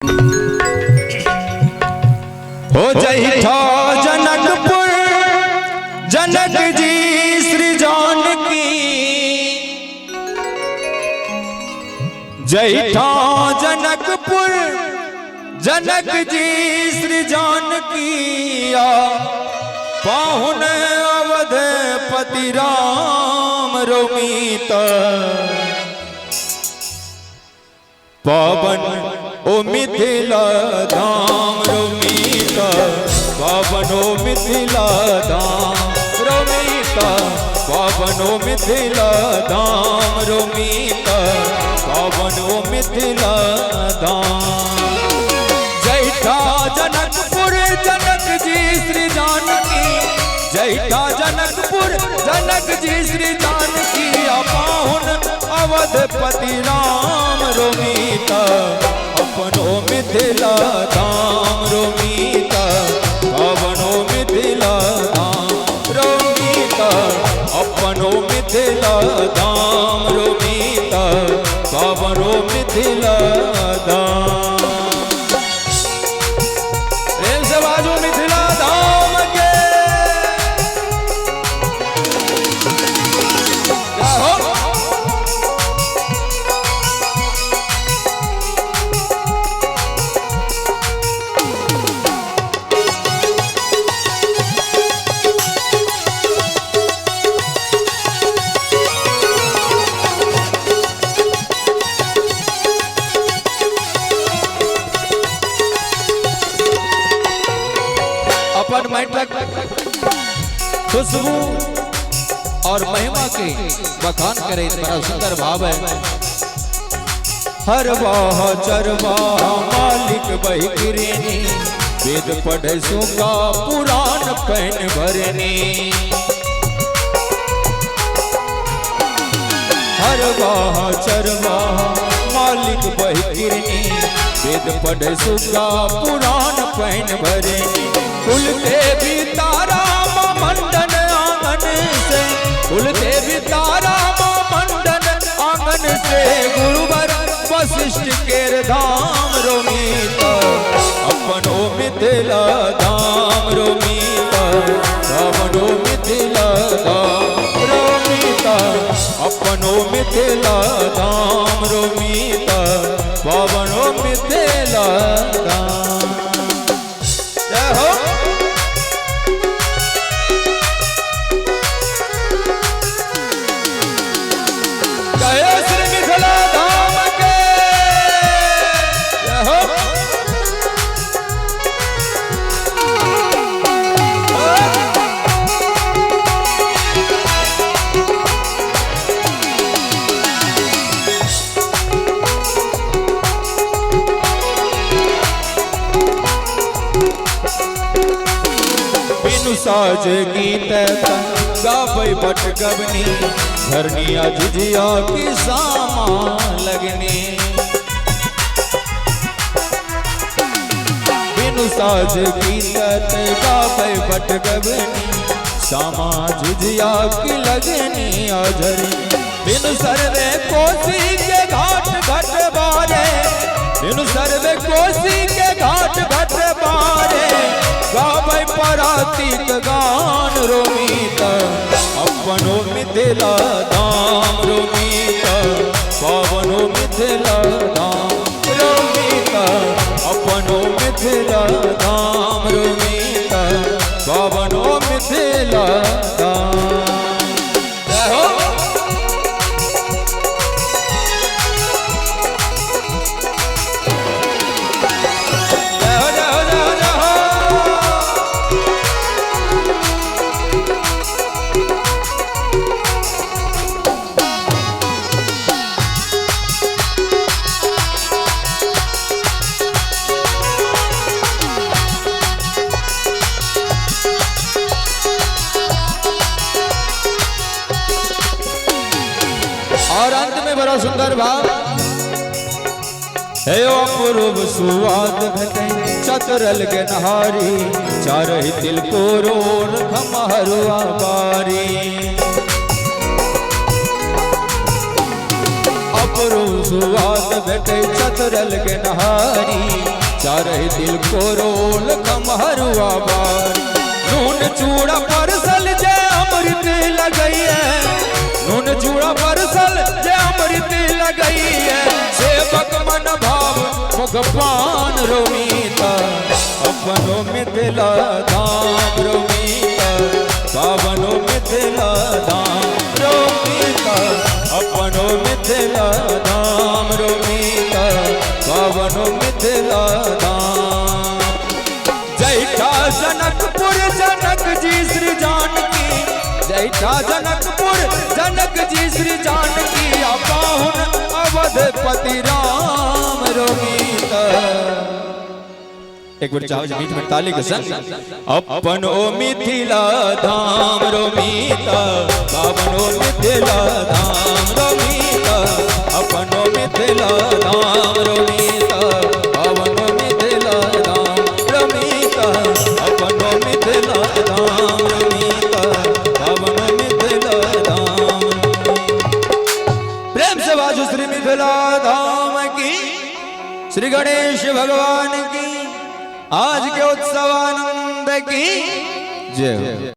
हो जैठा जनकपुर जनक जी श्री जानकी, जैठा जनकपुर जनक जी श्री जानकी, पाहुन अवध पति राम रोमित, पावन ओ मिथिला धाम रोमित, पावन ओ मिथिला धाम रोमित, पावन ओ मिथिला धाम रोमित, पावन ओ मिथिला धाम। जैठा जनकपुर जनक जी श्री जानकी, जैठा जनकपुर जनक जी श्री जानकी, पाहुन अवध पति राम रोमित, अपनो मिथिला धाम रोमित, पावनो मिथिला धाम रोमित, अपनो मिथिला धाम रोमित, पावनो मिथिला धाम। प्रेम से बाजू मिथिला धाम के अपन मैट्रक खुशबू और महिमा के बखान करे, बड़ा सुंदर भाव है। हर वाह चरवाह मालिक बही गिरनी, वेद पढ़े सुगा पुराण पहन भरनी। हर वाह चरवाह मालिक बही गिरनी, वेद पढ़े सुगा पुराण पहन भरनी। कुल देवी तारा मां मंडन आंगन से, कुल देवी तारा मां मंडन आंगन से, गुरुवर वशिष्ठ केर धाम रोमित, अपनो मिथिला धाम रोमित, अपनो मिथिला धाम रोमित, अपनो मिथिला धाम रोमित, पावनो मिथिला धाम। जय हो। साज गीत गाबै बट गबनी, धरनिया झिझिया की सामा लगनी। बिनु साज गीत गाबै बट गबनी, सामा झिझिया की लगनी अझरी। बिनु सर्वे कोसी के घाट घट बारे, बिनु सर्वे कोसी के घाट घट बारे, गाबै परातीक गान रोमित, अपनो मिथिला धाम रोमित, पावनो मिथिला धाम रोमित, अपनो मिथिला धाम रोमित, पावनो मिथिला धाम। जय हो। और अंत में बड़ा सुंदर भाव है। अपूर्व सुवाद घटे चतुरल के नहारी, चार ही तिल को रोन खमहरुआ बारी। अमरो सुवाद भेटे चतुरल के नहारी चारे दिल को रोल खमहरुआ बारी नून चूड़ा परसल जे अमृत लगई है नून चूड़ा परसल जे अमृत लगई है सेवक मन भाव मुख पान रोमीता अपनो मिथिला धाम रोमीता पावनो मिथिला धाम रोमीता अपनो मिथिला धाम रोमीता पावनो मिथिला धाम जैठा जनकपुर जनक जी श्री जानकी जैठा जनकपुर जनक जी श्री जानकी पाहुन अवधपति राम रोमीता एक बार चाहो मीठ में ताली के संग अपनो मिथिला धाम रोमीता पावनो मिथिला धाम रोमीता अपनो मिथिला धाम रोमीता पावनो मिथिला धाम रोमीता अपनो मिथिला धाम रोमीता पावनो मिथिला धाम प्रेम से बाजू श्री मिथिला धाम की श्री गणेश भगवान की आज के उत्सव आनंद की जय।